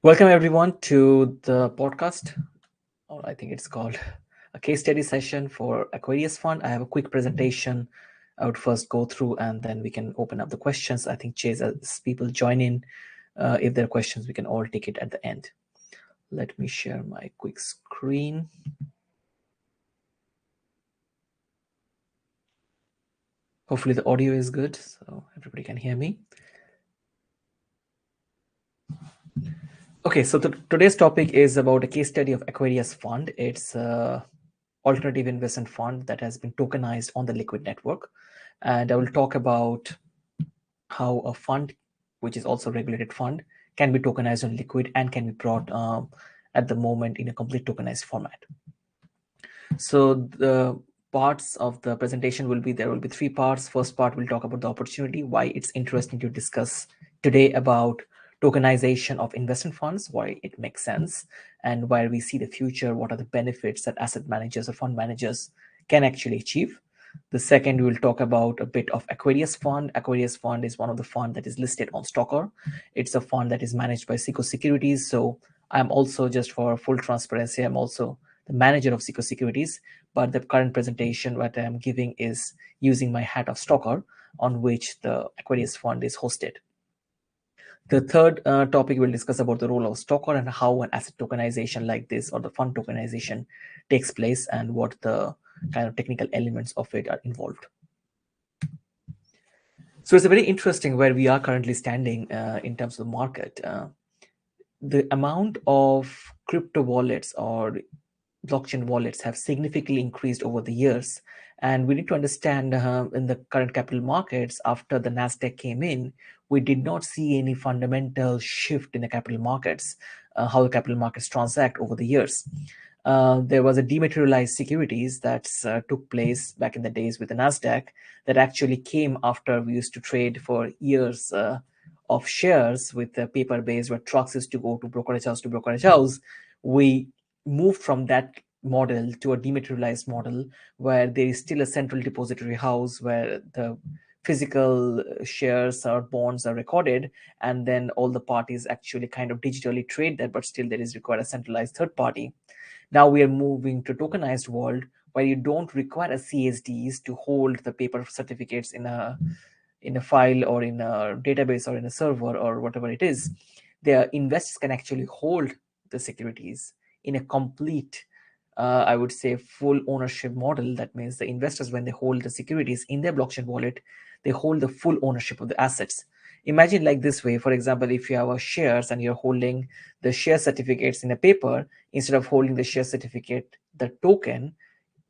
Welcome everyone to the podcast, or I think it's called a case study session for Aquarius Fund. I have a quick presentation I would first go through, and then we can open up the questions. I think Chase, as people join in, if there are questions, we can all take it at the end. Let me share my quick screen. Hopefully the audio is good, so everybody can hear me. Okay, so today's topic is about a case study of Aquarius Fund. It's a alternative investment fund that has been tokenized on the Liquid network. And I will talk about how a fund, which is also a regulated fund, can be tokenized on Liquid and can be brought at the moment in a complete tokenized format. So the parts of the presentation there will be three parts. First part, we'll talk about the opportunity, why it's interesting to discuss today about tokenization of investment funds, why it makes sense, and where we see the future, what are the benefits that asset managers or fund managers can actually achieve. The second, we will talk about a bit of Aquarius Fund. Aquarius Fund is one of the fund that is listed on Stokr. It's a fund that is managed by Seco Securities. So I'm also, just for full transparency, I'm also the manager of Seco Securities, but the current presentation what I'm giving is using my hat of Stokr, on which the Aquarius Fund is hosted. The third topic we'll discuss about the role of Stokr and how an asset tokenization like this or the fund tokenization takes place and what the kind of technical elements of it are involved. So it's a very interesting where we are currently standing in terms of the market. The amount of crypto wallets or blockchain wallets have significantly increased over the years. And we need to understand in the current capital markets, after the NASDAQ came in, we did not see any fundamental shift in the capital markets, how the capital markets transact over the years. There was a dematerialized securities that took place back in the days with the NASDAQ that actually came after we used to trade for years of shares with the paper base where trucks used to go to brokerage house to brokerage house. We moved from that model to a dematerialized model where there is still a central depository house where the physical shares or bonds are recorded, and then all the parties actually kind of digitally trade that, but still there is required a centralized third party. Now we are moving to tokenized world where you don't require a CSDs to hold the paper certificates in a file or in a database or in a server or whatever it is. The investors can actually hold the securities in a complete, I would say, full ownership model. That means the investors, when they hold the securities in their blockchain wallet, they hold the full ownership of the assets. Imagine like this way, for example, if you have a shares and you're holding the share certificates in a paper, instead of holding the share certificate, the token,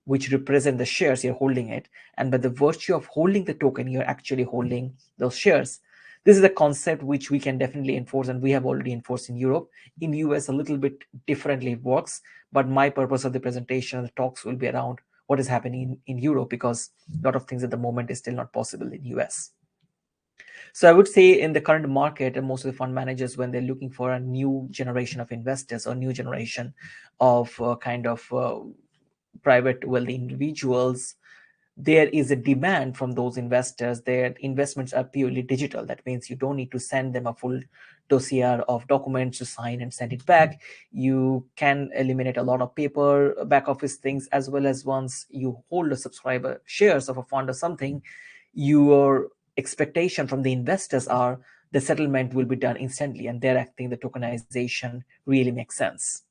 which represent the shares, you're holding it. And by the virtue of holding the token, you're actually holding those shares. This is a concept which we can definitely enforce, and we have already enforced in Europe. In US, a little bit differently it works, but my purpose of the presentation and the talks will be around what is happening in Europe, because a lot of things at the moment is still not possible in US. So I would say in the current market, most of the fund managers, when they're looking for a new generation of investors or new generation of private wealthy individuals, there is a demand from those investors. Their investments are purely digital. That means you don't need to send them a full dossier of documents to sign and send it back. You can eliminate a lot of paper back office things, as well as once you hold a subscriber shares of a fund or something, your expectation from the investors are the settlement will be done instantly, and there I think the tokenization really makes sense.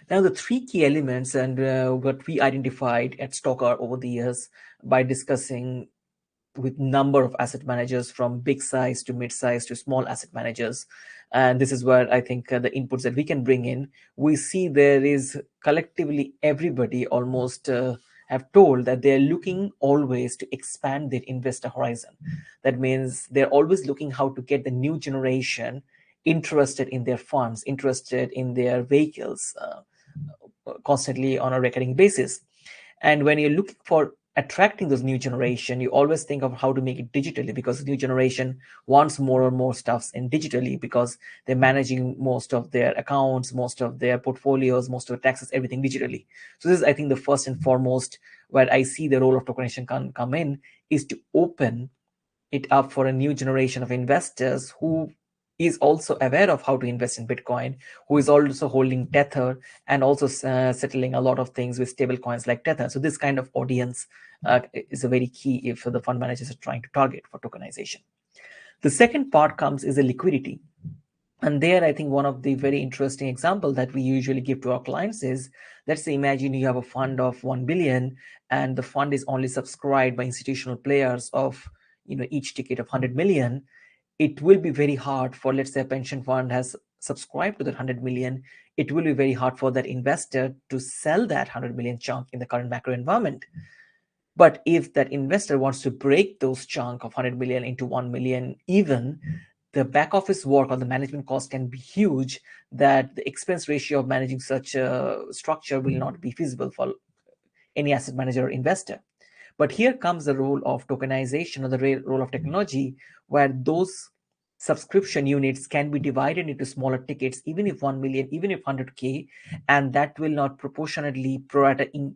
Now, the three key elements and what we identified at Stokr over the years by discussing with number of asset managers from big size to mid size to small asset managers. And this is where I think the inputs that we can bring in, we see there is collectively everybody almost have told that they're looking always to expand their investor horizon. That means they're always looking how to get the new generation interested in their funds, interested in their vehicles, constantly on a recurring basis. And when you're looking for attracting those new generation, you always think of how to make it digitally, because the new generation wants more and more stuffs in digitally, because they're managing most of their accounts, most of their portfolios, most of the taxes, everything digitally. So this is, I think, the first and foremost where I see the role of tokenization can come in, is to open it up for a new generation of investors who is also aware of how to invest in Bitcoin, who is also holding Tether and also settling a lot of things with stable coins like Tether. So this kind of audience is a very key if the fund managers are trying to target for tokenization. The second part comes is the liquidity. And there, I think one of the very interesting example that we usually give to our clients is, let's say, imagine you have a fund of 1 billion and the fund is only subscribed by institutional players of, each ticket of 100 million. It will be very hard for, let's say, a pension fund has subscribed to that 100 million. It will be very hard for that investor to sell that 100 million chunk in the current macro environment. But if that investor wants to break those chunk of 100 million into 1 million even, the back office work or the management cost can be huge, that the expense ratio of managing such a structure will not be feasible for any asset manager or investor. But here comes the role of tokenization or the role of technology, where those subscription units can be divided into smaller tickets, even if 1 million, even if 100K, and that will not proportionately prorata in,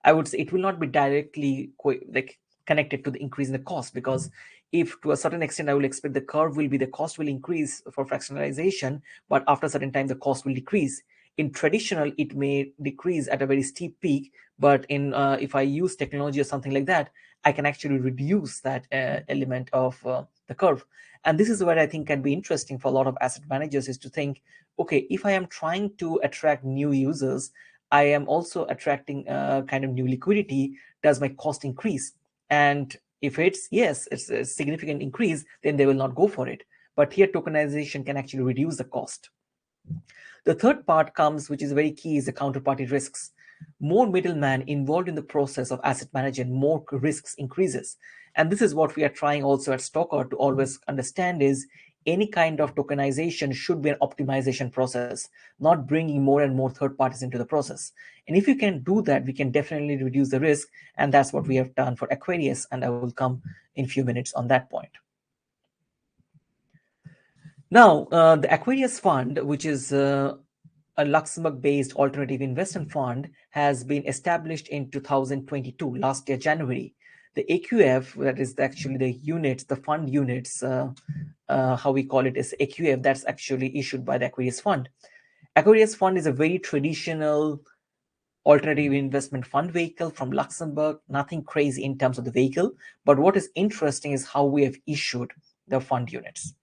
I would say it will not be directly like connected to the increase in the cost, because if to a certain extent I will expect the curve will be the cost will increase for fractionalization, but after a certain time the cost will decrease. In traditional, it may decrease at a very steep peak, but in if I use technology or something like that, I can actually reduce that element of the curve. And this is where I think can be interesting for a lot of asset managers, is to think, okay, if I am trying to attract new users, I am also attracting kind of new liquidity. Does my cost increase? And if it's yes, it's a significant increase, then they will not go for it. But here tokenization can actually reduce the cost. The third part comes, which is very key, is the counterparty risks. More middlemen involved in the process of asset management, more risks increases. And this is what we are trying also at Stokr to always understand, is any kind of tokenization should be an optimization process, not bringing more and more third parties into the process. And if you can do that, we can definitely reduce the risk. And that's what we have done for Aquarius. And I will come in a few minutes on that point. Now, the Aquarius Fund, which is a Luxembourg-based alternative investment fund, has been established in 2022, last year, January. The AQF, that is actually the units, the fund units, how we call it is AQF, that's actually issued by the Aquarius Fund. Aquarius Fund is a very traditional alternative investment fund vehicle from Luxembourg, nothing crazy in terms of the vehicle. But what is interesting is how we have issued the fund units.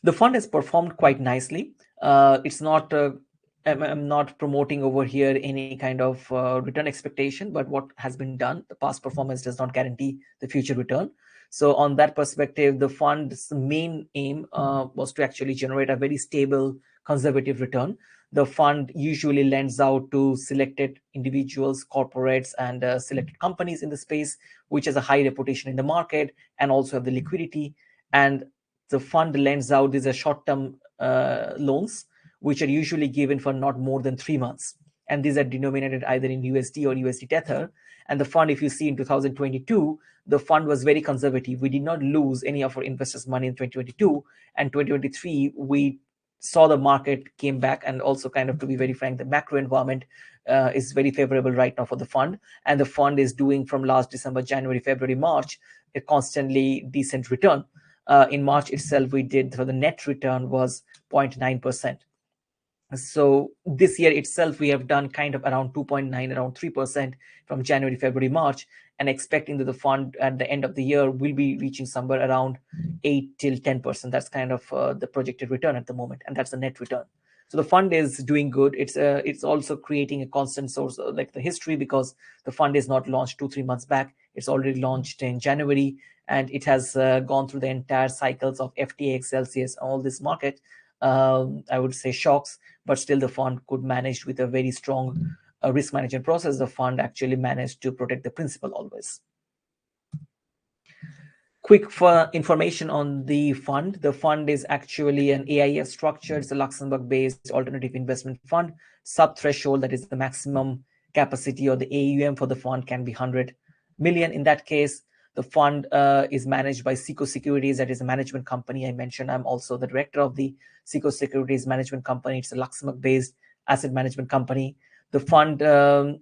The fund has performed quite nicely. It's not, I'm not promoting over here any kind of return expectation, but what has been done, the past performance does not guarantee the future return. So on that perspective, the fund's main aim was to actually generate a very stable, conservative return. The fund usually lends out to selected individuals, corporates, and selected companies in the space, which has a high reputation in the market and also have the liquidity. And the fund lends out these are short-term loans, which are usually given for not more than 3 months. And these are denominated either in USD or USD Tether. And the fund, if you see in 2022, the fund was very conservative. We did not lose any of our investors' money in 2022. And 2023, we saw the market came back. And also, kind of to be very frank, the macro environment is very favorable right now for the fund. And the fund is doing from last December, January, February, March, a constantly decent return. In March itself, we did, so the net return was 0.9%. So this year itself, we have done kind of around 2.9, around 3% from January, February, March, and expecting that the fund at the end of the year will be reaching somewhere around 8 till 10%. That's kind of the projected return at the moment, and that's the net return. So the fund is doing good. It's also creating a constant source like the history, because the fund is not launched 2-3 months back. It's already launched in January, and it has gone through the entire cycles of FTX, Celsius, all this market. I would say shocks, but still the fund could manage with a very strong risk management process. The fund actually managed to protect the principal always. Quick information on the fund. The fund is actually an AIF structure. It's a Luxembourg-based alternative investment fund. Sub-threshold, that is the maximum capacity or the AUM for the fund, can be 100 million. In that case, the fund is managed by Seco Securities. That is a management company I mentioned. I'm also the director of the Seco Securities management company. It's a Luxembourg-based asset management company. The fund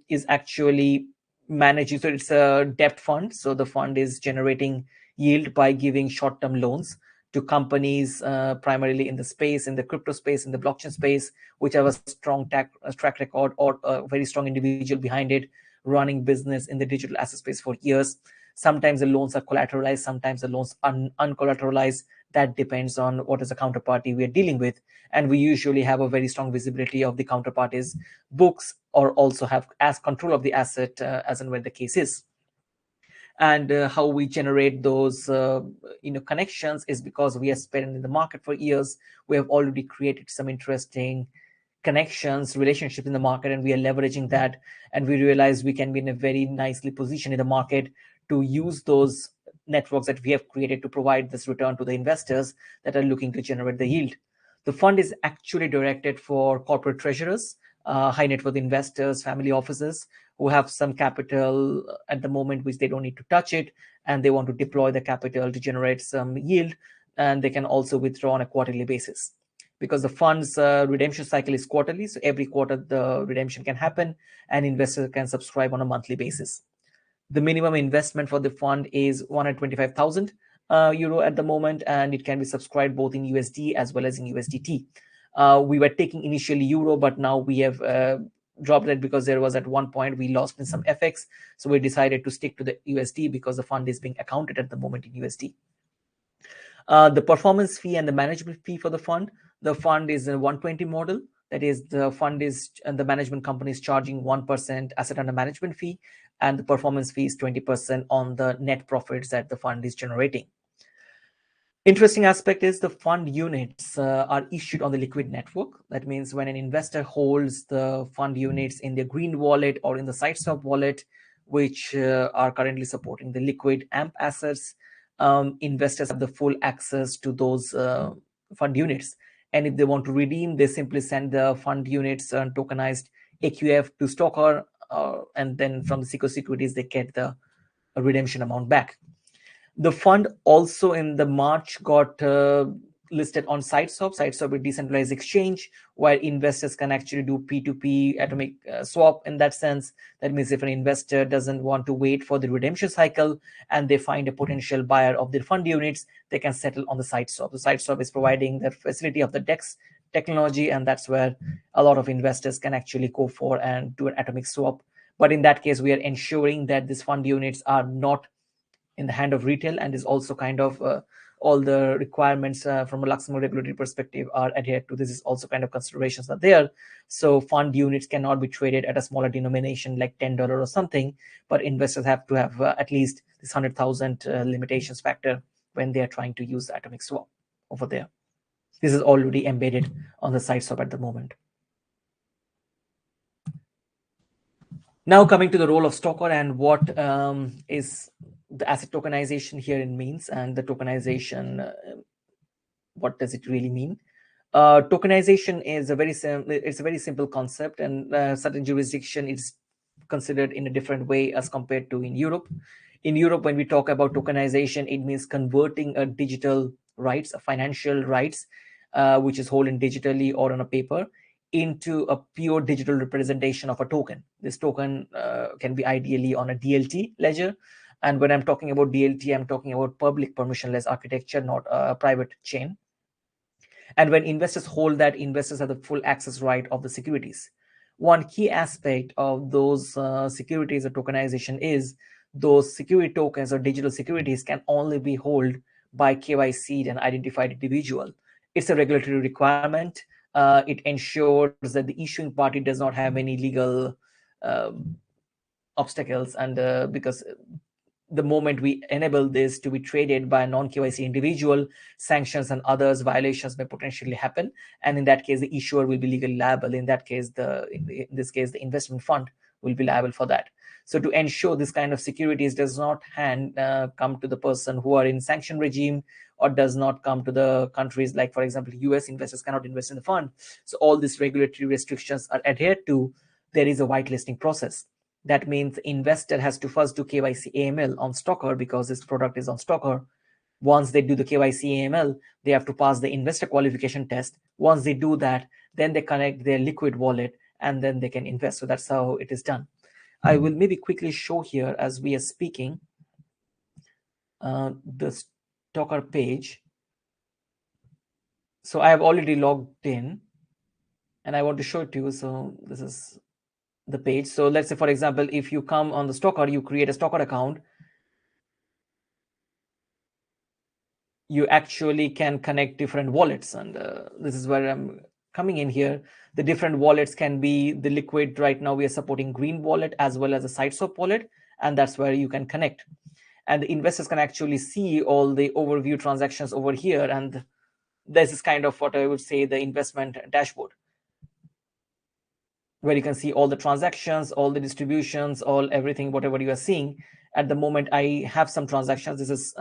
is actually managing, so it's a debt fund. So the fund is generating yield by giving short-term loans to companies primarily in the space, in the crypto space, in the blockchain space, which have a strong track record or a very strong individual behind it, running business in the digital asset space for years. Sometimes the loans are collateralized, sometimes the loans are uncollateralized. That depends on what is the counterparty we are dealing with. And we usually have a very strong visibility of the counterparty's books, or also have as control of the asset as and when the case is. And how we generate those connections is because we have spent in the market for years. We have already created some interesting connections, relationships in the market, and we are leveraging that. And we realize we can be in a very nicely position in the market to use those networks that we have created to provide this return to the investors that are looking to generate the yield. The fund is actually directed for corporate treasurers, high net worth investors, family offices who have some capital at the moment which they don't need to touch it, and they want to deploy the capital to generate some yield, and they can also withdraw on a quarterly basis. Because the fund's redemption cycle is quarterly, so every quarter the redemption can happen, and investors can subscribe on a monthly basis. The minimum investment for the fund is 125,000 euro at the moment, and it can be subscribed both in USD as well as in USDT. We were taking initially euro, but now we have dropped it because there was at one point we lost in some FX. So we decided to stick to the USD because the fund is being accounted at the moment in USD. The performance fee and the management fee for the fund is a 120 model. That is, the fund is, and the management company is charging 1% asset under management fee, and the performance fee is 20% on the net profits that the fund is generating. Interesting aspect is the fund units are issued on the liquid network. That means when an investor holds the fund units in their green wallet or in the Stokr wallet, which are currently supporting the liquid AMP assets, investors have the full access to those fund units. And if they want to redeem, they simply send the fund units and tokenized AQF to Stokr, and then from the Stokr securities, they get the redemption amount back. The fund also in the March got listed on Sideswap. Sideswap is a decentralized exchange where investors can actually do P2P atomic swap in that sense. That means if an investor doesn't want to wait for the redemption cycle and they find a potential buyer of their fund units, they can settle on the Sideswap. The Sideswap is providing the facility of the DEX technology, and that's where a lot of investors can actually go for and do an atomic swap. But in that case, we are ensuring that these fund units are not in the hand of retail, and is also kind of all the requirements from a Luxembourg regulatory perspective are adhered to. This is also kind of considerations are there. So fund units cannot be traded at a smaller denomination like $10 or something, but investors have to have at least this 100,000 limitations factor when they are trying to use the atomic swap over there. This is already embedded on the Sideswap at the moment. Now coming to the role of Stokr and what is the asset tokenization here in means, and the tokenization, what does it really mean? Tokenization is a very simple concept, and certain jurisdiction is considered in a different way as compared to in Europe. In Europe, when we talk about tokenization, it means converting a digital rights, a financial rights, which is held in digitally or on a paper, into a pure digital representation of a token. This token can be ideally on a DLT ledger. And when I'm talking about DLT, I'm talking about public permissionless architecture, not a private chain. And when investors hold that, investors have the full access right of the securities. One key aspect of those securities or tokenization is those security tokens or digital securities can only be held by KYC'd and identified individual. It's a regulatory requirement. It ensures that the issuing party does not have any legal obstacles, and because the moment we enable this to be traded by a non-KYC individual, sanctions and others violations may potentially happen, and in that case the issuer will be legally liable. In that case, in this case the investment fund will be liable for that. So to ensure this kind of securities does not come to the person who are in sanction regime, or does not come to the countries like, for example, US investors cannot invest in the fund. So all these regulatory restrictions are adhered to. There is a whitelisting process. That means the investor has to first do KYC AML on Stokr, because this product is on Stokr. Once they do the KYC AML, they have to pass the investor qualification test. Once they do that, then they connect their liquid wallet, and then they can invest. So that's how it is done. I will maybe quickly show here as we are speaking the Stokr page. So I have already logged in and I want to show it to you. So this is the page. So let's say, for example, if you come on the Stokr, you create a Stokr account, you actually can connect different wallets. And this is where I'm coming in here. The different wallets can be the liquid. Right now we are supporting green wallet as well as a sideswap wallet, and that's where you can connect. And the investors can actually see all the overview transactions over here. And this is kind of what I would say the investment dashboard, where you can see all the transactions, all the distributions, all everything, whatever you are seeing. At the moment, I have some transactions. This is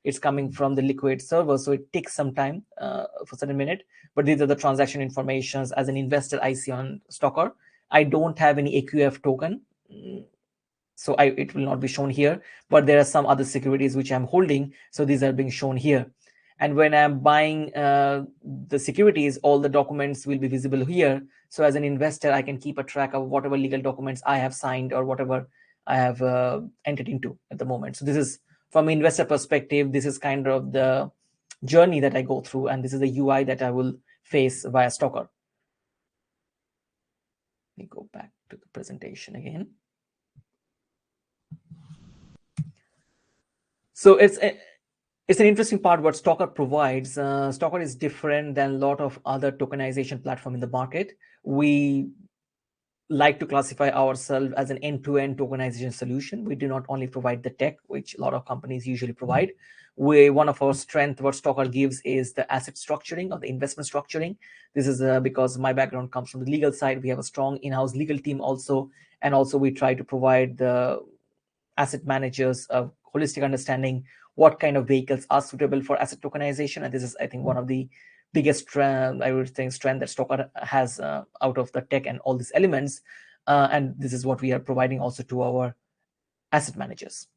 it's coming from the liquid server, so it takes some time for a certain minute. But these are the transaction informations as an investor I see on Stokr. I don't have any AQF token, so it will not be shown here. But there are some other securities which I'm holding, so these are being shown here. And when I'm buying the securities, all the documents will be visible here. So as an investor, I can keep a track of whatever legal documents I have signed or whatever I have entered into at the moment. So this is, from an investor perspective, this is kind of the journey that I go through, and this is the UI that I will face via Stokr. Let me go back to the presentation again. So it's an interesting part what Stokr provides. Stokr is different than a lot of other tokenization platform in the market. We like to classify ourselves as an end-to-end tokenization solution. We do not only provide the tech, which a lot of companies usually provide. One of our strength, what Stokr gives, is the asset structuring or the investment structuring. This is because my background comes from the legal side. We have a strong in-house legal team also, and also we try to provide the asset managers a holistic understanding what kind of vehicles are suitable for asset tokenization. And this is, I think, one of the biggest I would think strength that Stokr has out of the tech and all these elements. And this is what we are providing also to our asset managers.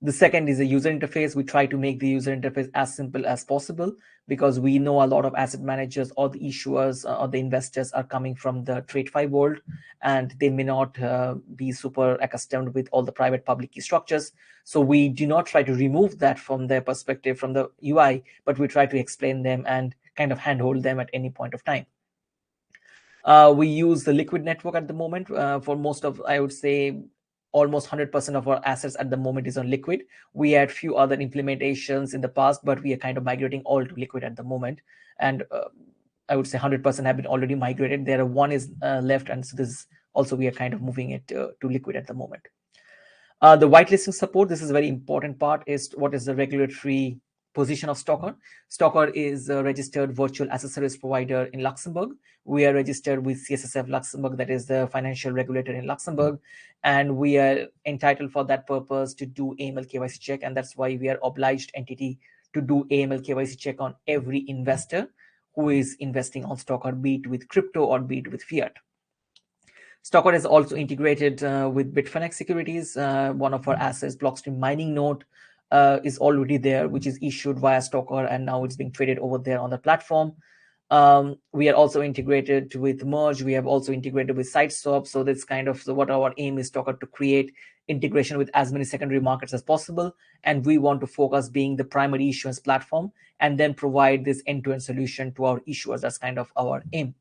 The second is the user interface. We try to make the user interface as simple as possible, because we know a lot of asset managers or the issuers or the investors are coming from the TradeFi world, and they may not be super accustomed with all the private public key structures. So we do not try to remove that from their perspective from the UI, but we try to explain them and kind of handhold them at any point of time. We use the liquid network at the moment for most of, I would say, almost 100% of our assets at the moment is on liquid. We had few other implementations in the past, but we are kind of migrating all to liquid at the moment. And I would say 100% have been already migrated. There are one is left, and so this also we are kind of moving it to liquid at the moment. The whitelisting support, this is a very important part, is what is the regulatory position of Stokr. Stokr is a registered virtual asset service provider in Luxembourg. We are registered with CSSF Luxembourg, that is the financial regulator in Luxembourg, and we are entitled for that purpose to do AML KYC check, and that's why we are obliged entity to do AML KYC check on every investor who is investing on Stokr, be it with crypto or be it with fiat. Stokr is also integrated with Bitfinex securities. One of our assets, Blockstream mining node, is already there, which is issued via Stokr, and now it's being traded over there on the platform. We are also integrated with Merge. We have also integrated with SiteSwap. So that's kind of what our aim is, Stokr, to create integration with as many secondary markets as possible. And we want to focus being the primary issuance platform and then provide this end-to-end solution to our issuers. That's kind of our aim.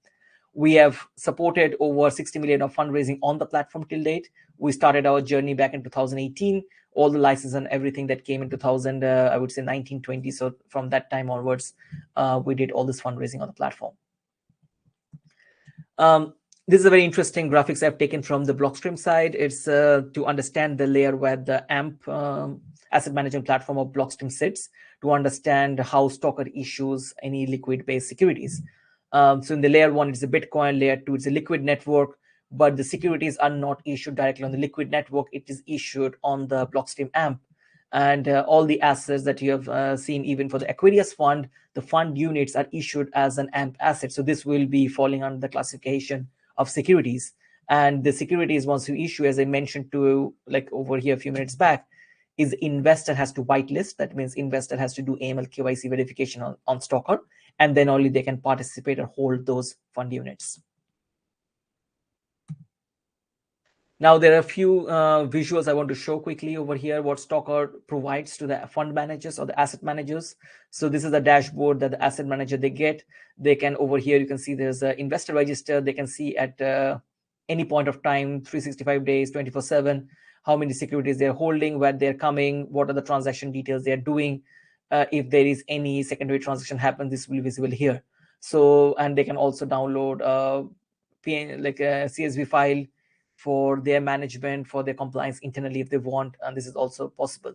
We have supported over 60 million of fundraising on the platform till date. We started our journey back in 2018. All the license and everything that came in 2000, I would say 1920. So from that time onwards, we did all this fundraising on the platform. This is a very interesting graphics I've taken from the Blockstream side. It's to understand the layer where the AMP asset management platform of Blockstream sits, to understand how Stokr issues any liquid-based securities. So in the layer one, it's a Bitcoin. Layer two, it's a liquid network, but the securities are not issued directly on the liquid network. It is issued on the Blockstream AMP. And all the assets that you have seen, even for the Aquarius fund, the fund units are issued as an AMP asset. So this will be falling under the classification of securities. And the securities, once you issue, as I mentioned to like over here a few minutes back, is investor has to whitelist. That means investor has to do AML KYC verification on Stokr, and then only they can participate or hold those fund units. Now, there are a few visuals I want to show quickly over here, what Stokr provides to the fund managers or the asset managers. So this is the dashboard that the asset manager they get. They can, over here, you can see there's an investor register. They can see at any point of time, 365 days, 24/7, how many securities they're holding, where they're coming, what are the transaction details they're doing. If there is any secondary transaction happen, this will be visible here. So, and they can also download like a CSV file for their management, for their compliance internally if they want, and this is also possible.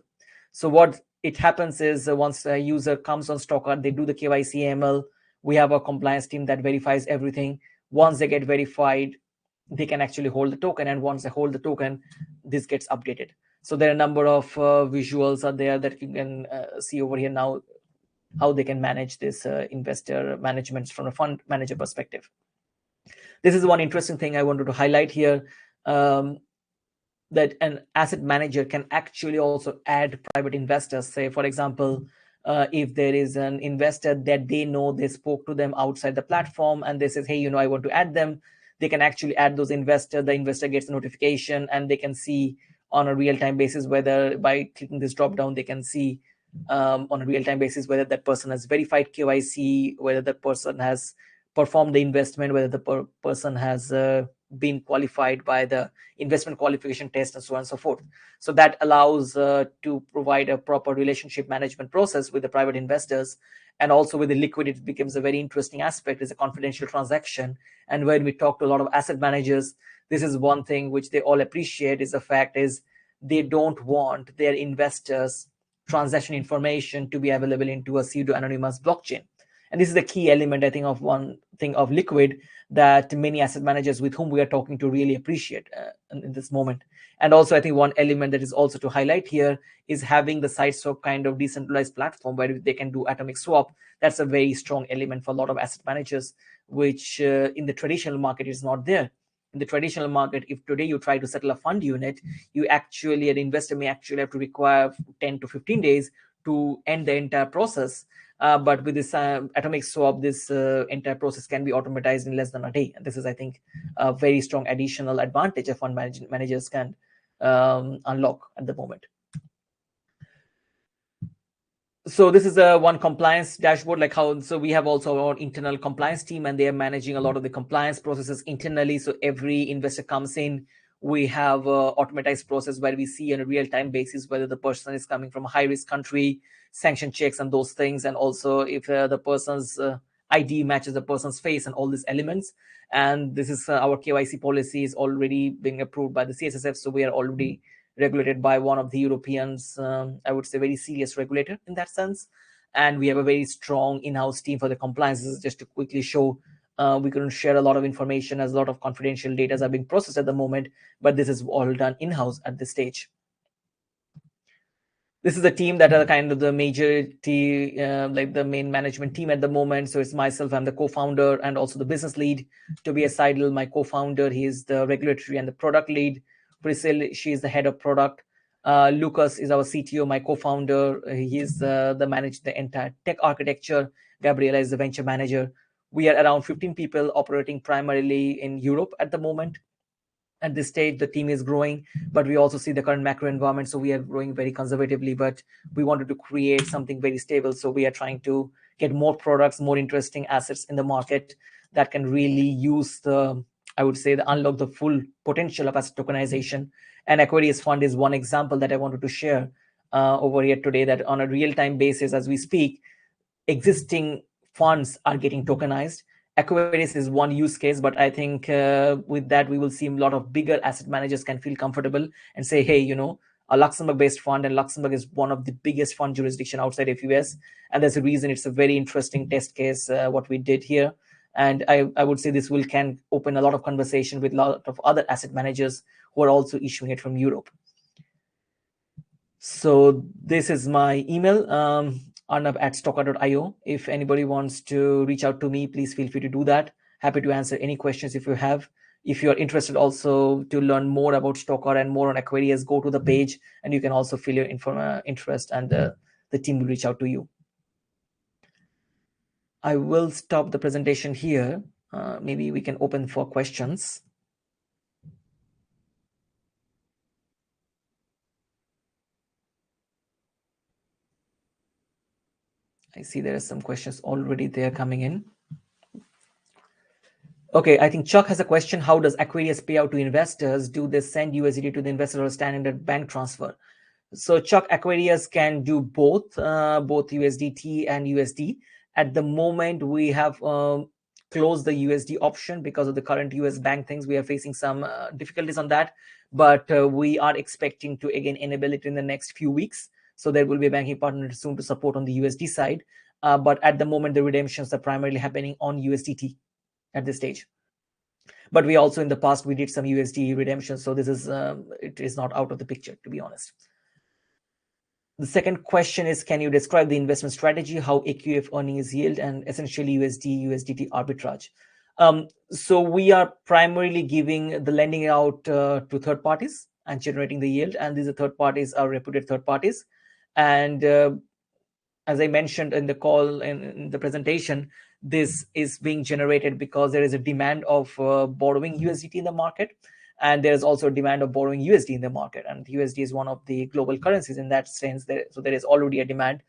So what it happens is once a user comes on Stokr, they do the KYC AML. We have a compliance team that verifies everything. Once they get verified, they can actually hold the token, and once they hold the token, this gets updated. So there are a number of visuals are there that you can see over here now, how they can manage this investor management from a fund manager perspective. This is one interesting thing I wanted to highlight here. That an asset manager can actually also add private investors. Say, for example, if there is an investor that they know, they spoke to them outside the platform and they says, hey, I want to add them, they can actually add those investors. The investor gets a notification and they can see on a real-time basis whether, by clicking this drop down, they can see on a real-time basis whether that person has verified KYC, whether that person has performed the investment, whether the person has been qualified by the investment qualification test, and so on and so forth. So that allows to provide a proper relationship management process with the private investors, and also with the liquidity. It becomes a very interesting aspect. It's a confidential transaction, and when we talk to a lot of asset managers, this is one thing which they all appreciate, is the fact is they don't want their investors transaction information to be available into a pseudo anonymous blockchain. And this is the key element, I think, of one thing of Liquid that many asset managers with whom we are talking to really appreciate in this moment. And also, I think one element that is also to highlight here is having the sideswap kind of decentralized platform where they can do atomic swap. That's a very strong element for a lot of asset managers, which in the traditional market is not there. In the traditional market, if today you try to settle a fund unit, you actually, an investor may actually have to require 10 to 15 days to end the entire process. But with this atomic swap, this entire process can be automatized in less than a day. And this is, I think, a very strong additional advantage a fund managers can unlock at the moment. So this is a one compliance dashboard, like how, so we have also our internal compliance team, and they are managing a lot of the compliance processes internally. So every investor comes in, we have a automatized process where we see on a real-time basis whether the person is coming from a high-risk country, sanction checks and those things, and also if the person's ID matches the person's face and all these elements. And this is our KYC policy is already being approved by the CSSF, so we are already regulated by one of the Europeans, I would say very serious regulator in that sense. And we have a very strong in-house team for the compliance. This is just to quickly show, we couldn't share a lot of information as a lot of confidential data are being processed at the moment, but this is all done in-house at this stage. This is the team that are kind of the major team, like the main management team at the moment. So it's myself, I'm the co-founder and also the business lead. Tobias Seidel, my co-founder, he's the regulatory and the product lead. Priscilla, she is the head of product. Lucas is our CTO, my co-founder. He's the entire tech architecture. Gabriela is the venture manager. We are around 15 people operating primarily in Europe at the moment. At this stage, the team is growing, but we also see the current macro environment, so we are growing very conservatively, but we wanted to create something very stable. So we are trying to get more products, more interesting assets in the market that can really use the, I would say, the unlock the full potential of asset tokenization. And Aquarius Fund is one example that I wanted to share over here today, that on a real-time basis, as we speak, existing funds are getting tokenized. Aquarius is one use case, but I think with that, we will see a lot of bigger asset managers can feel comfortable and say, hey, a Luxembourg-based fund, and Luxembourg is one of the biggest fund jurisdiction outside of US. And there's a reason it's a very interesting test case, what we did here. And I would say this can open a lot of conversation with a lot of other asset managers who are also issuing it from Europe. So this is my email. Arnab@stokr.io. If anybody wants to reach out to me, please feel free to do that. Happy to answer any questions if you have. If you're interested also to learn more about Stokr and more on Aquarius, go to the page and you can also fill your interest, and the team will reach out to you. I will stop the presentation here. Maybe we can open for questions. I see there are some questions already there coming in. Okay, I think Chuck has a question. How does Aquarius pay out to investors? Do they send USDT to the investor or standard bank transfer? So Chuck, Aquarius can do both USDT and USD. At the moment, we have closed the USD option because of the current US bank things. We are facing some difficulties on that, but we are expecting to again enable it in the next few weeks. So there will be a banking partner soon to support on the USD side. But at the moment, the redemptions are primarily happening on USDT at this stage. But we also in the past we did some USD redemption, so this is it is not out of the picture, to be honest. The second question is, can you describe the investment strategy, how AQF earnings yield, and essentially USDT arbitrage? So we are primarily giving the lending out to third parties and generating the yield, and these third parties are reputed third parties. And as I mentioned in the call in the presentation, this is being generated because there is a demand of borrowing USDT in the market, and there is also a demand of borrowing USD in the market, and USD is one of the global currencies in that sense. So there is already a demand,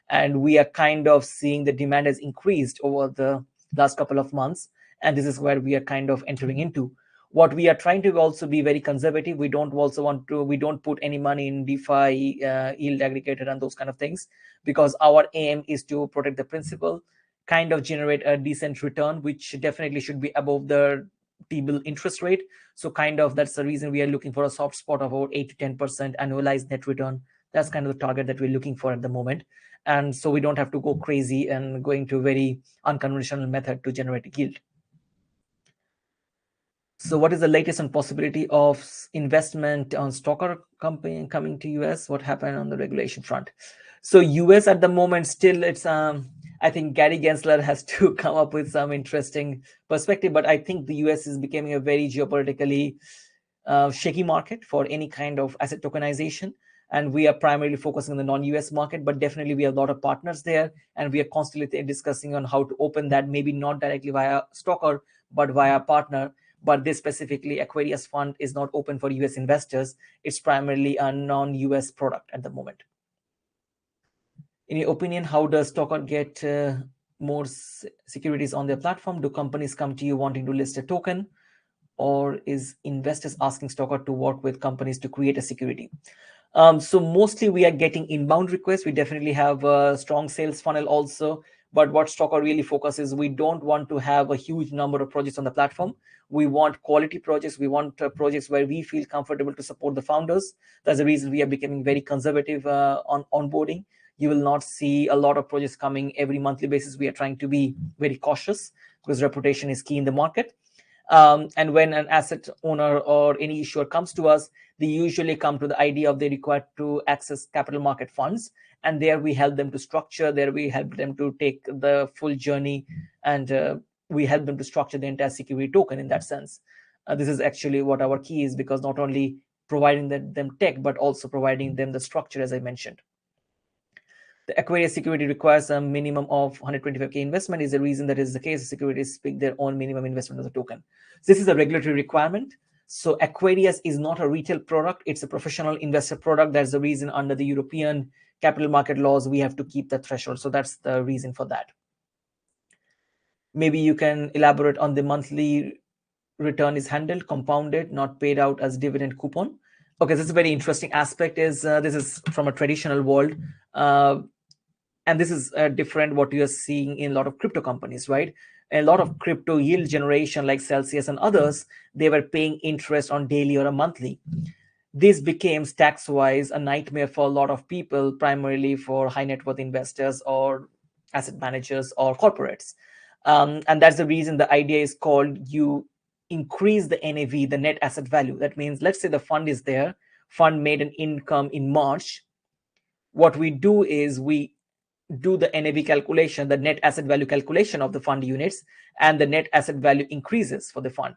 and we are kind of seeing the demand has increased over the last couple of months, and this is where we are kind of entering into. What we are trying to also be very conservative. We don't put any money in DeFi, yield aggregator, and those kind of things, because our aim is to protect the principal, kind of generate a decent return, which definitely should be above the T-bill interest rate. So kind of that's the reason we are looking for a soft spot of about 8 to 10% annualized net return. That's kind of the target that we're looking for at the moment. And so we don't have to go crazy and going to a very unconventional method to generate yield. So what is the latest on possibility of investment on Stokr company coming to US? What happened on the regulation front? So US at the moment still it's I think Gary Gensler has to come up with some interesting perspective, but I think the US is becoming a very geopolitically shaky market for any kind of asset tokenization. And we are primarily focusing on the non-US market, but definitely we have a lot of partners there, and we are constantly discussing on how to open that, maybe not directly via Stokr, but via partner. But this specifically Aquarius fund is not open for US investors. It's primarily a non-US product at the moment. In your opinion, how does Stokr get more securities on their platform? Do companies come to you wanting to list a token, or is investors asking Stokr to work with companies to create a security? So mostly we are getting inbound requests. We definitely have a strong sales funnel also. But what Stokr really focuses, we don't want to have a huge number of projects on the platform. We want quality projects. We want projects where we feel comfortable to support the founders. That's the reason we are becoming very conservative on onboarding. You will not see a lot of projects coming every monthly basis. We are trying to be very cautious because reputation is key in the market. And when an asset owner or any issuer comes to us, they usually come to the idea of they require to access capital market funds. And there we help them to structure, there we help them to take the full journey, and we help them to structure the entire security token in that sense. This is actually what our key is, because not only providing them tech, but also providing them the structure, as I mentioned. The Aquarius security requires a minimum of 125K investment. Is the reason that is the case. Securities pick their own minimum investment as a token. This is a regulatory requirement. So Aquarius is not a retail product. It's a professional investor product. That's the reason under the European capital market laws, we have to keep the threshold. So that's the reason for that. Maybe you can elaborate on the monthly return is handled, compounded, not paid out as dividend coupon. Okay, this is a very interesting aspect. Is this is from a traditional world. And this is different what you are seeing in a lot of crypto companies, right? A lot of crypto yield generation like Celsius and others, they were paying interest on daily or a monthly. This became tax-wise a nightmare for a lot of people, primarily for high net worth investors or asset managers or corporates. And that's the reason the idea is called you increase the NAV, the net asset value. That means, let's say the fund is there, fund made an income in March. What we do is we do the NAV calculation, the net asset value calculation of the fund units, and the net asset value increases for the fund.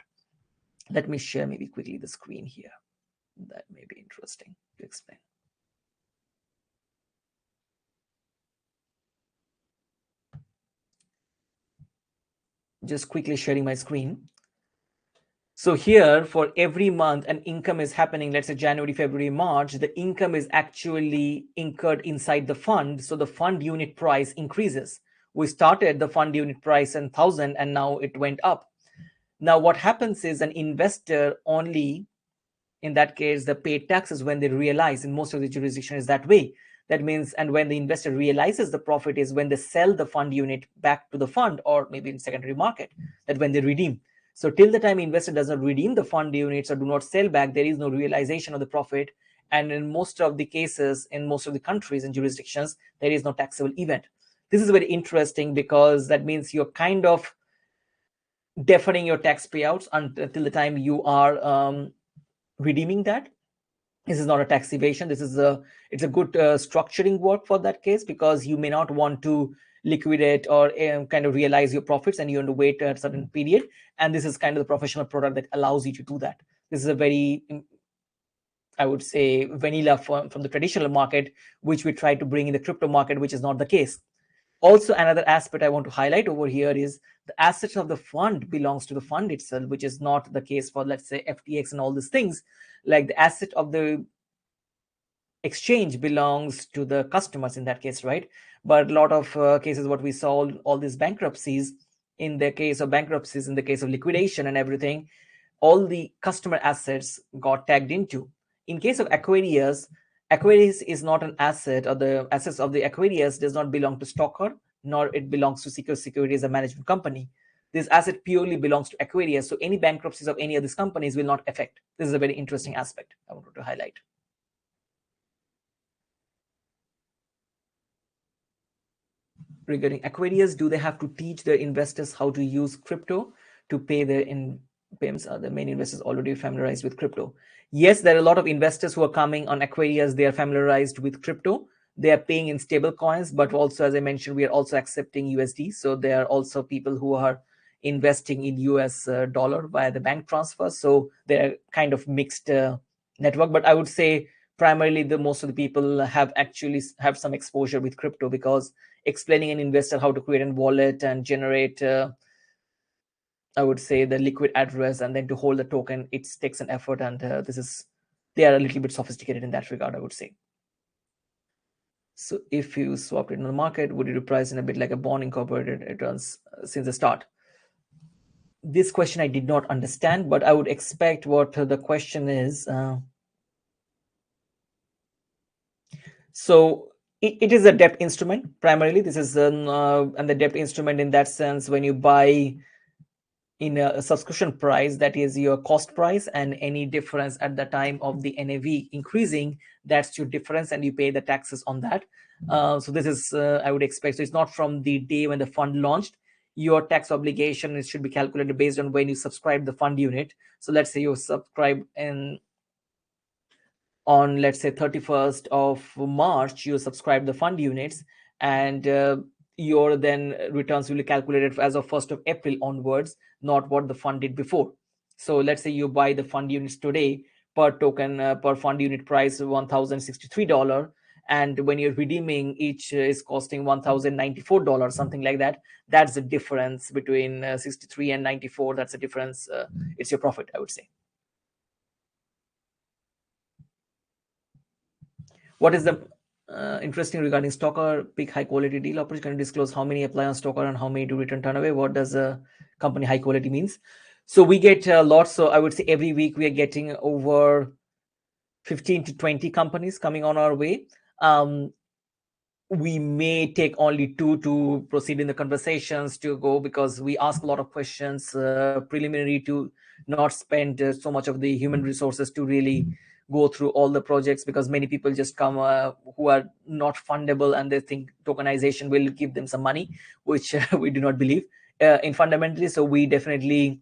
Let me share maybe quickly the screen here. That may be interesting to explain. Just quickly sharing my screen. So here, for every month an income is happening, let's say January, February, March, the income is actually incurred inside the fund. So the fund unit price increases. We started the fund unit price in 1,000 and now it went up. Now what happens is an investor only, in that case, the paid taxes when they realize, in most of the jurisdiction is that way. That means, and when the investor realizes the profit is when they sell the fund unit back to the fund, or maybe in secondary market, that when they redeem. So till the time investor does not redeem the fund units or do not sell back, there is no realization of the profit. And in most of the cases, in most of the countries and jurisdictions, there is no taxable event. This is very interesting because that means you're kind of deferring your tax payouts until the time you are redeeming that. This is not a tax evasion. This is it's a good structuring work for that case, because you may not want to liquidate or kind of realize your profits, and you want to wait a certain period. And this is kind of the professional product that allows you to do that. This is a very, I would say, vanilla from the traditional market, which we try to bring in the crypto market, which is not the case. Also, another aspect I want to highlight over here is the assets of the fund belongs to the fund itself, which is not the case for, let's say, FTX and all these things. Like the asset of the exchange belongs to the customers in that case, right? But a lot of cases, what we saw, all these bankruptcies, in the case of bankruptcies, in the case of liquidation and everything, all the customer assets got tagged into. In case of Aquarius, Aquarius is not an asset, or the assets of the Aquarius does not belong to Stokr, nor it belongs to Secure Securities, a management company. This asset purely belongs to Aquarius, so any bankruptcies of any of these companies will not affect. This is a very interesting aspect I wanted to highlight. Regarding Aquarius, do they have to teach their investors how to use crypto to pay their payments? Are the main investors already familiarized with crypto? Yes, there are a lot of investors who are coming on Aquarius. They are familiarized with crypto. They are paying in stable coins, but also, as I mentioned, we are also accepting USD. So there are also people who are investing in US dollar via the bank transfer. So they're kind of mixed network. But I would say primarily the most of the people have actually have some exposure with crypto, because explaining an investor how to create a wallet and generate I would say the liquid address and then to hold the token, it takes an effort, and they are a little bit sophisticated in that regard, I would say. So if you swapped it in the market, would it reprice in a bit like a bond incorporated returns since the start? This question I did not understand, but I would expect what the question is. So it is a debt instrument primarily. This is and the debt instrument, in that sense, when you buy in a subscription price, that is your cost price, and any difference at the time of the NAV increasing, that's your difference, and you pay the taxes on that. So this is I would expect. So it's not from the day when the fund launched. Your tax obligation, it should be calculated based on when you subscribe the fund unit. So let's say you subscribe on, let's say, 31st of March, you subscribe the fund units, and your then returns will be calculated as of 1st of April onwards, not what the fund did before. So let's say you buy the fund units today, per token, per fund unit price $1,063, and when you're redeeming, each is costing $1,094, something like that. That's the difference between 63 and 94. That's the difference. It's your profit, I would say. What is the interesting regarding Stokr pick high quality deal opportunity? Can you disclose how many apply on Stokr and how many do return turn away? What does a company high quality means? So we get lots. So I would say every week we are getting over 15 to 20 companies coming on our way. We may take only 2 to proceed in the conversations to go, because we ask a lot of questions preliminary to not spend so much of the human resources to really go through all the projects, because many people just come who are not fundable, and they think tokenization will give them some money, which we do not believe in fundamentally. So we definitely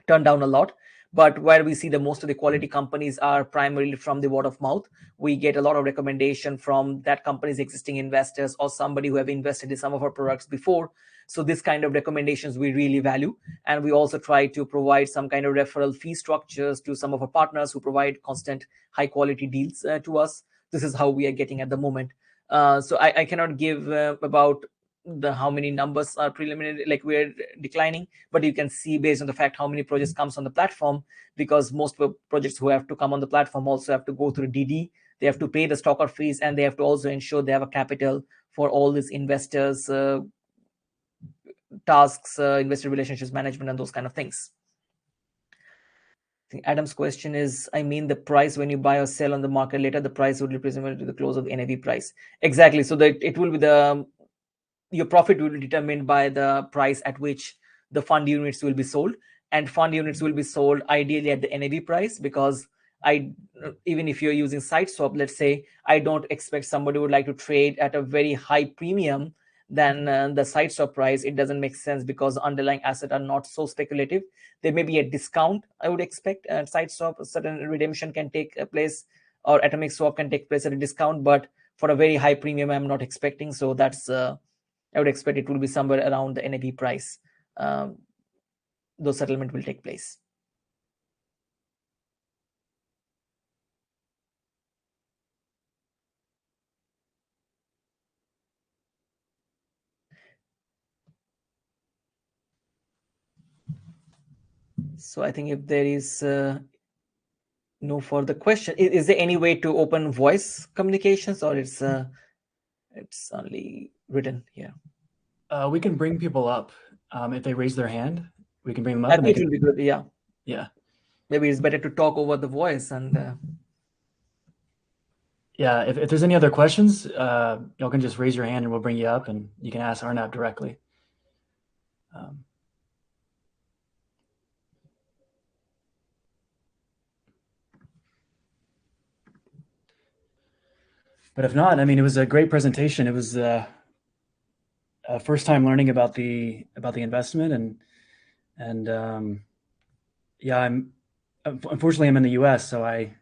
turn down a lot. But where we see the most of the quality companies are primarily from the word of mouth. We get a lot of recommendation from that company's existing investors, or somebody who have invested in some of our products before. So this kind of recommendations we really value. And we also try to provide some kind of referral fee structures to some of our partners who provide constant high quality deals to us. This is how we are getting at the moment. So I cannot give about the how many numbers are preliminary, like we're declining, but you can see based on the fact how many projects comes on the platform, because most projects who have to come on the platform also have to go through DD. They have to pay the Stokr fees, and they have to also ensure they have a capital for all these investors tasks, investor relationships management, and those kind of things. I think Adam's question is, I mean, the price when you buy or sell on the market later, the price would be presumably to the close of the NAV price. Exactly. So that it will be your profit will be determined by the price at which the fund units will be sold, and fund units will be sold ideally at the NAV price, because even if you're using side swap, let's say, I don't expect somebody would like to trade at a very high premium than the side swap price. It doesn't make sense because the underlying assets are not so speculative. There may be a discount, I would expect. Side swap, a certain redemption can take place, or atomic swap can take place at a discount, but for a very high premium, I'm not expecting. So that's I would expect it will be somewhere around the NAV price. Those settlement will take place. So I think if there is no further question, is there any way to open voice communications, or it's only written here? We can bring people up if they raise their hand. We can bring them up. I think it will be good. Yeah. Yeah. Maybe it's better to talk over the voice and. Yeah. If there's any other questions, y'all can just raise your hand and we'll bring you up, and you can ask Arnab directly. But if not, I mean, it was a great presentation. It was first time learning about the investment, and yeah, unfortunately I'm in the US, so I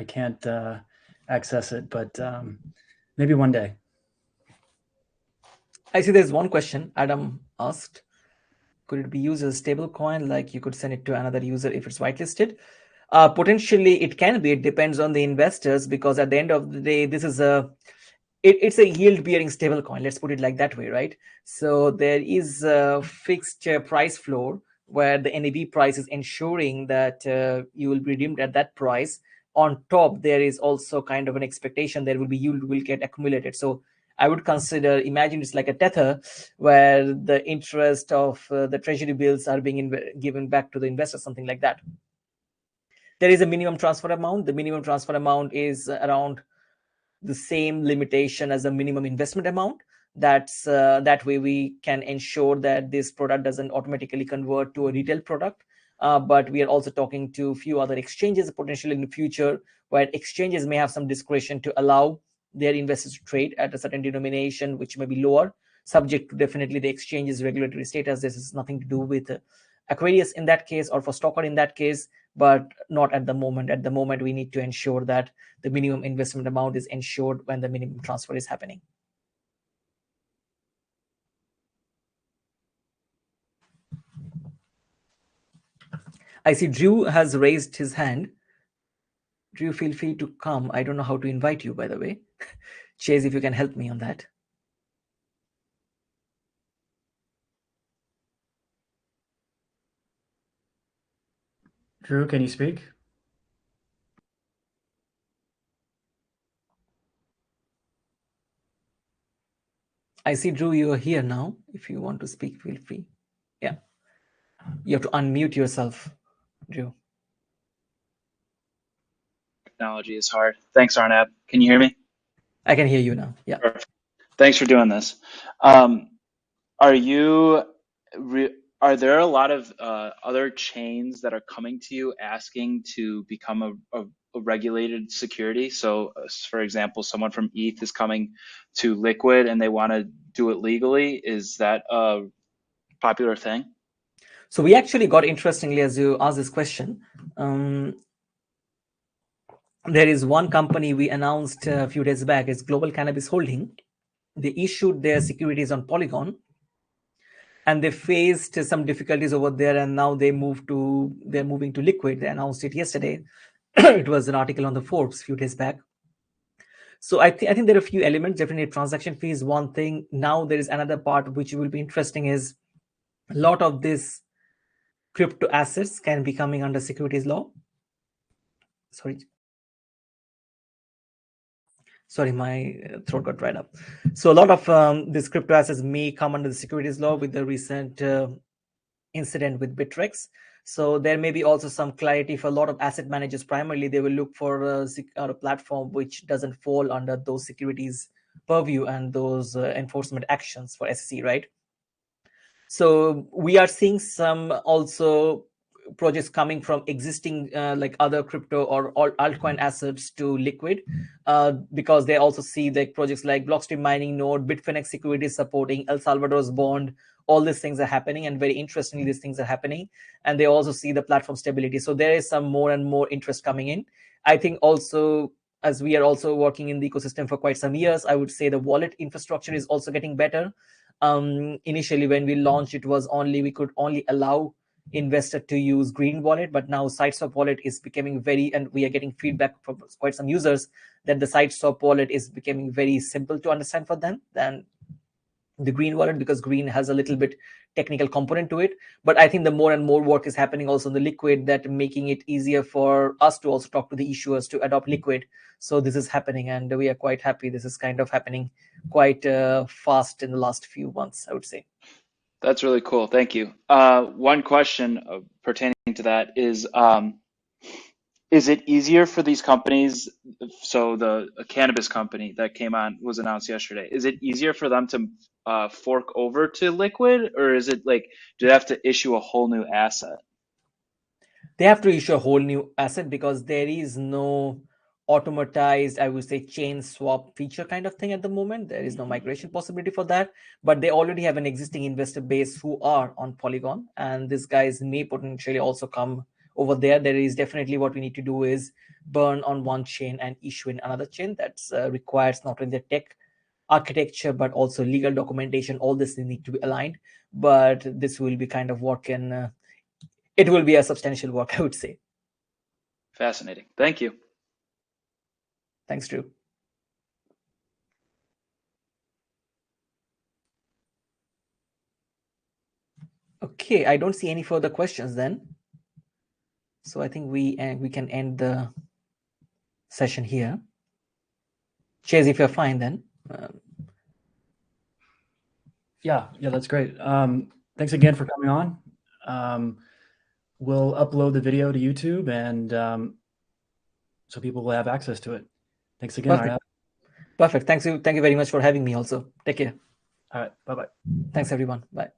can't access it, but maybe one day. I see there's one question Adam asked. Could it be used as a stable coin, like you could send it to another user if it's whitelisted? Potentially it can be. It depends on the investors, because at the end of the day, this is it's a yield bearing stable coin, let's put it like that way, right? So there is a fixed price floor where the NAV price is ensuring that you will be redeemed at that price. On top, there is also kind of an expectation there will be yield will get accumulated. So I would consider, imagine it's like a tether where the interest of the treasury bills are being given back to the investor, something like that. There is a minimum transfer amount. The minimum transfer amount is around the same limitation as a minimum investment amount. That's that way we can ensure that this product doesn't automatically convert to a retail product. But we are also talking to a few other exchanges potentially in the future, where exchanges may have some discretion to allow their investors to trade at a certain denomination which may be lower, subject to definitely the exchange's regulatory status. This is nothing to do with Aquarius in that case, or for Stokr in that case, but not at the moment. At the moment, we need to ensure that the minimum investment amount is ensured when the minimum transfer is happening. I see Drew has raised his hand. Drew, feel free to come. I don't know how to invite you, by the way. Chase, if you can help me on that. Drew, can you speak? I see, Drew, you are here now. If you want to speak, feel free. Yeah. You have to unmute yourself, Drew. Technology is hard. Thanks, Arnab. Can you hear me? I can hear you now. Yeah. Perfect. Thanks for doing this. Are there a lot of other chains that are coming to you asking to become a regulated security? So, for example, someone from ETH is coming to Liquid and they want to do it legally. Is that a popular thing? So we actually got, interestingly, as you asked this question, there is one company we announced a few days back. It's Global Cannabis Holding. They issued their securities on Polygon, and they faced some difficulties over there, and now they're moving to Liquid. They announced it yesterday. It was an article on the Forbes a few days back. So I think there are a few elements. Definitely, transaction fee is one thing. Now there is another part which will be interesting is a lot of this crypto assets can be coming under securities law. Sorry, my throat got dried up. So a lot of these crypto assets may come under the securities law with the recent incident with Bittrex. So there may be also some clarity for a lot of asset managers. Primarily, they will look for a platform which doesn't fall under those securities purview and those enforcement actions for SEC, right? So we are seeing some also projects coming from existing like other crypto or altcoin assets to liquid because they also see the projects like Blockstream mining node, Bitfinex securities supporting El Salvador's bond. All these things are happening, and very interestingly, these things are happening, and they also see the platform stability. So there is some more and more interest coming in. I think also, as we are also working in the ecosystem for quite some years, I would say the wallet infrastructure is also getting better. Initially when we launched, it was we could only allow investor to use green wallet, but now sideswap wallet is becoming and we are getting feedback from quite some users that the sideswap wallet is becoming very simple to understand for them than the green wallet, because green has a little bit technical component to it. But I think the more and more work is happening also in the liquid, that making it easier for us to also talk to the issuers to adopt liquid. So this is happening, and we are quite happy. This is kind of happening quite fast in the last few months, I would say. That's really cool. Thank you. One question pertaining to that is it easier for these companies? So the cannabis company that was announced yesterday, is it easier for them to fork over to liquid, or is it like, do they have to issue a whole new asset? They have to issue a whole new asset because there is no automatized, I would say, chain swap feature kind of thing at the moment. There is no migration possibility for that, but they already have an existing investor base who are on Polygon, and these guys may potentially also come over there. There is definitely, what we need to do is burn on one chain and issue in another chain. That's requires not only the tech architecture but also legal documentation. All this need to be aligned, but this will be kind of what can it will be a substantial work, I would say. Fascinating. Thank you. Thanks, Drew. Okay, I don't see any further questions then. So I think we can end the session here. Chase, if you're fine then. Yeah, that's great. Thanks again for coming on. We'll upload the video to YouTube, and so people will have access to it. Thanks again, Arnav. Perfect. Thank you very much for having me also. Take care. All right. Bye-bye. Thanks, everyone. Bye.